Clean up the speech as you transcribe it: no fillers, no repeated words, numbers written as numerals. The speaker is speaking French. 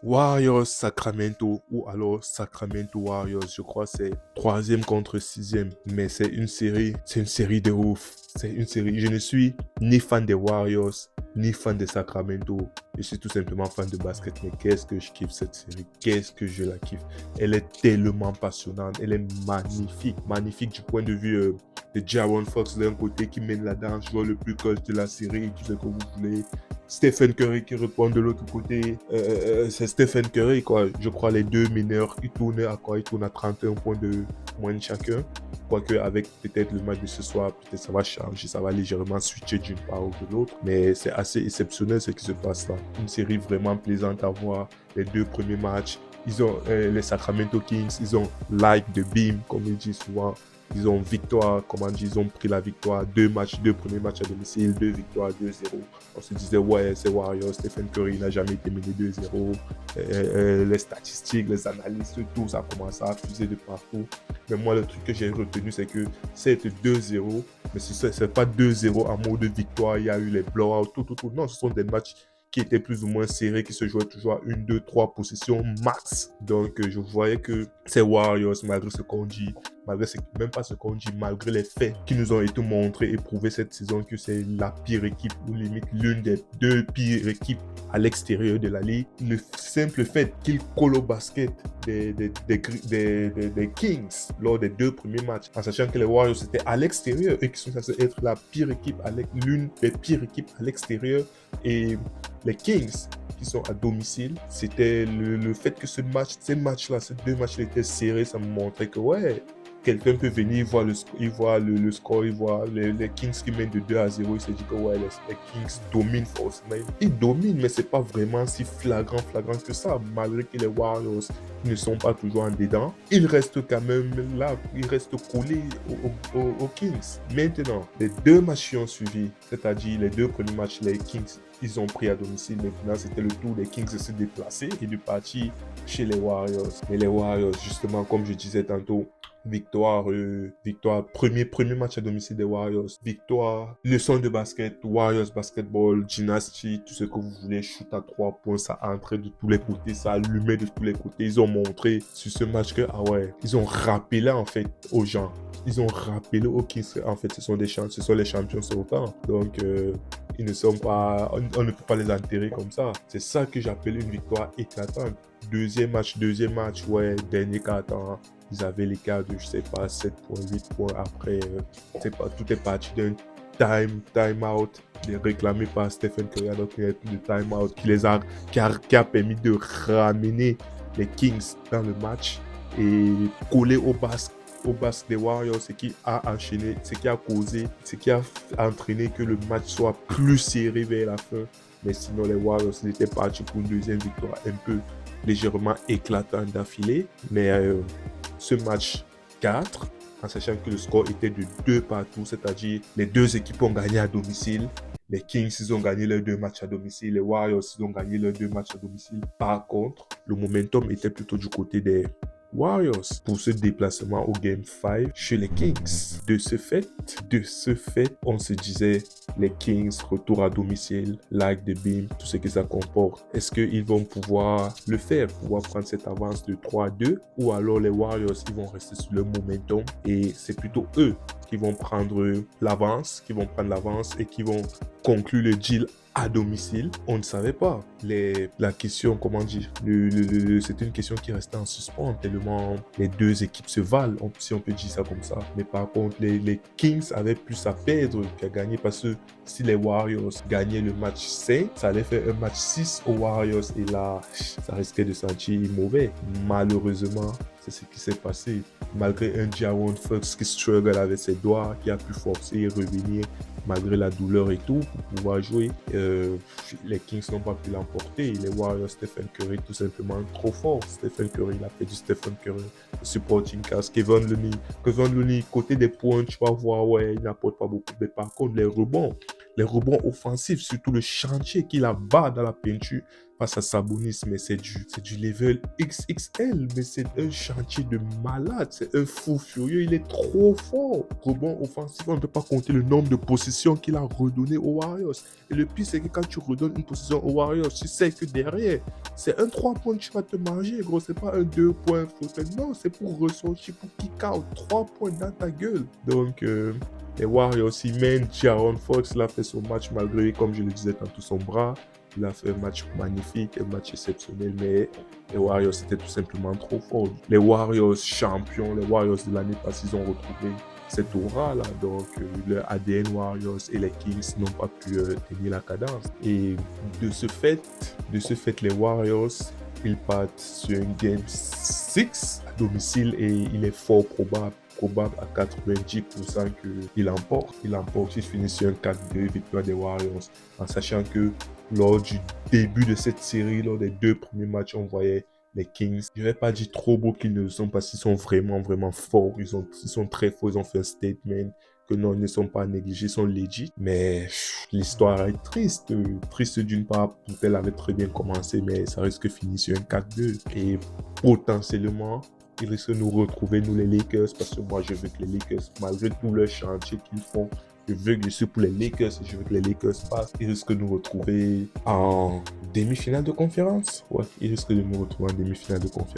Warriors Sacramento ou alors Sacramento Warriors, je crois que c'est troisième contre sixième, mais c'est une série de ouf. C'est une série. Je ne suis ni fan des Warriors, ni fan de Sacramento. Je suis tout simplement fan de basket, mais qu'est-ce que je kiffe cette série, qu'est-ce que je la kiffe. Elle est tellement passionnante, elle est magnifique, magnifique du point de vue de Jaron Fox d'un côté qui mène la danse, joueur le plus coach de la série, tout ce que vous voulez. Stephen Curry qui répond de l'autre côté. C'est Stephen Curry, quoi. Je crois les deux mineurs, ils tournent à quoi? Ils tournent à 31 points de moyenne chacun. Quoique avec peut-être le match de ce soir, peut-être ça va changer, ça va légèrement switcher d'une part ou de l'autre. Mais c'est assez exceptionnel ce qui se passe là. Une série vraiment plaisante à voir. Les deux premiers matchs, ils ont les Sacramento Kings, ils ont like de beam, comme ils disent souvent. Ils ont victoire, comment dire, ils ont pris la victoire. Deux premiers matchs à domicile, deux victoires, 2-0. On se disait, ouais, c'est Warriors, Stephen Curry n'a jamais été mené 2-0. Les statistiques, les analyses, tout ça a commencé à fuser de partout. Mais moi, le truc que j'ai retenu, c'est que c'est 2-0, mais ce n'est pas 2-0 en mode victoire. Il y a eu les blowouts, tout. Non, ce sont des matchs qui étaient plus ou moins serrés, qui se jouaient toujours à 1, 2, 3 possessions max. Donc, je voyais que ces Warriors, malgré ce qu'on dit, même pas ce qu'on dit, malgré les faits qui nous ont été montrés et prouvés cette saison que c'est la pire équipe, ou limite l'une des deux pires équipes à l'extérieur de la ligue. Le simple fait qu'ils collent au basket des Kings lors des deux premiers matchs, en sachant que les Warriors étaient à l'extérieur et qui sont censés être la pire équipe, l'une des pires équipes à l'extérieur, et les Kings qui sont à domicile, c'était le fait que ces matchs-là, ces deux matchs étaient serrés, ça me montrait que ouais, quelqu'un peut venir, il voit le score, il voit les Kings qui mènent de 2-0, il se dit que ouais, les Kings dominent forcément. Ils dominent, mais c'est pas vraiment si flagrant que ça, malgré que les Warriors ne sont pas toujours en dedans. Ils restent quand même là, ils restent collés aux Kings. Maintenant, les deux matchs qui ont suivi, c'est-à-dire les deux premiers matchs, les Kings, ils ont pris à domicile. Maintenant, c'était le tour des Kings de se déplacer et de partir chez les Warriors. Mais les Warriors, justement, comme je disais tantôt, victoire, premier match à domicile des Warriors, victoire, leçon de basket, Warriors basketball, dynastie, tout ce que vous voulez, shoot à 3 points, ça entrait de tous les côtés, ça allumait de tous les côtés. Ils ont montré sur ce match que, ah ouais, ils ont rappelé en fait aux gens, ils ont rappelé aux Kings, en fait, ce sont les champions sortants. Donc, ils ne sont pas, on ne peut pas les enterrer comme ça. C'est ça que j'appelle une victoire éclatante. Deuxième match, ouais, dernier quart-temps, ils avaient l'écart de, je sais pas, 7 points, 8 points après. Tout est parti d'un time out réclamé par Stephen Curry, donc il y a plus de time out qui a permis de ramener les Kings dans le match et coller au basque des Warriors, ce qui a enchaîné, ce qui a causé, ce qui a entraîné que le match soit plus serré vers la fin. Mais sinon, les Warriors étaient partis pour une deuxième victoire un peu légèrement éclatante d'affilée. Mais ce match 4, en sachant que le score était de 2 partout, c'est-à-dire les deux équipes ont gagné à domicile. Les Kings, ils ont gagné leurs deux matchs à domicile. Les Warriors, ils ont gagné leurs deux matchs à domicile. Par contre, le momentum était plutôt du côté des Warriors pour ce déplacement au Game 5 chez les Kings. De ce fait, on se disait les Kings, retour à domicile, like de beam, tout ce que ça comporte. Est-ce qu'ils vont pouvoir le faire, pouvoir prendre cette avance de 3-2, ou alors les Warriors, ils vont rester sur le momentum et c'est plutôt eux qui vont prendre l'avance, et qui vont conclure le deal à domicile? On ne savait pas. La question, comment dire, c'est une question qui restait en suspens tellement les deux équipes se valent, si on peut dire ça comme ça. Mais par contre, les Kings avaient plus à perdre qu'à gagner, parce que si les Warriors gagnaient le match 5, ça allait faire un match 6 aux Warriors et là, ça risquait de sentir mauvais. Malheureusement, c'est ce qui s'est passé. Malgré un Jaron Fox qui struggle avec ses doigts, qui a pu forcer et revenir malgré la douleur et tout pour pouvoir jouer, les Kings n'ont pas pu l'emporter. Les Warriors, Stephen Curry, tout simplement trop fort. Stephen Curry, il a fait du Stephen Curry, supporting cast. Kevin Looney, côté des points, tu vas voir, ouais, il n'apporte pas beaucoup. Mais par contre, les rebonds, les rebonds offensifs, surtout le chantier qu'il abat dans la peinture face à Sabonis, mais c'est du level XXL, mais c'est un chantier de malade, c'est un fou furieux, il est trop fort. Rebond offensif, on ne peut pas compter le nombre de possessions qu'il a redonné aux Warriors. Et le pire, c'est que quand tu redonnes une possession aux Warriors, tu sais que derrière, c'est un 3 points que tu vas te manger, gros, c'est pas un 2 points faute. Non, c'est pour ressortir, pour kick out, 3 points dans ta gueule. Donc, les Warriors, ils mènent. J'Aaron Fox, il a fait son match malgré, comme je le disais, tantôt son bras. Il a fait un match magnifique, un match exceptionnel, mais les Warriors, c'était tout simplement trop fort. Les Warriors champions, les Warriors de l'année passée, ils ont retrouvé cette aura-là. Donc, le ADN Warriors et les Kings n'ont pas pu tenir la cadence. Et de ce fait, les Warriors, ils partent sur un Game 6 à domicile et il est fort probable à 90% qu'il emporte. Il finit sur un 4-2 victoire des Warriors, en sachant que lors du début de cette série, lors des 2 premiers matchs, on voyait les Kings. Je ne vais pas dire trop beau qu'ils ne le sont pas, ils sont vraiment, vraiment forts. Ils sont très forts, ils ont fait un statement que non, ils ne sont pas négligés, ils sont legit. Mais l'histoire est triste. Triste d'une part, elle avait très bien commencé, mais ça risque de finir sur un 4-2. Et potentiellement, ils risquent de nous retrouver, nous les Lakers, parce que moi je veux que les Lakers, malgré tout le chantier qu'ils font, je veux que je suis pour les Lakers et je veux que les Lakers passent. Ils risquent de nous retrouver en demi-finale de conférence. Ouais, ils risquent de nous retrouver en demi-finale de conférence.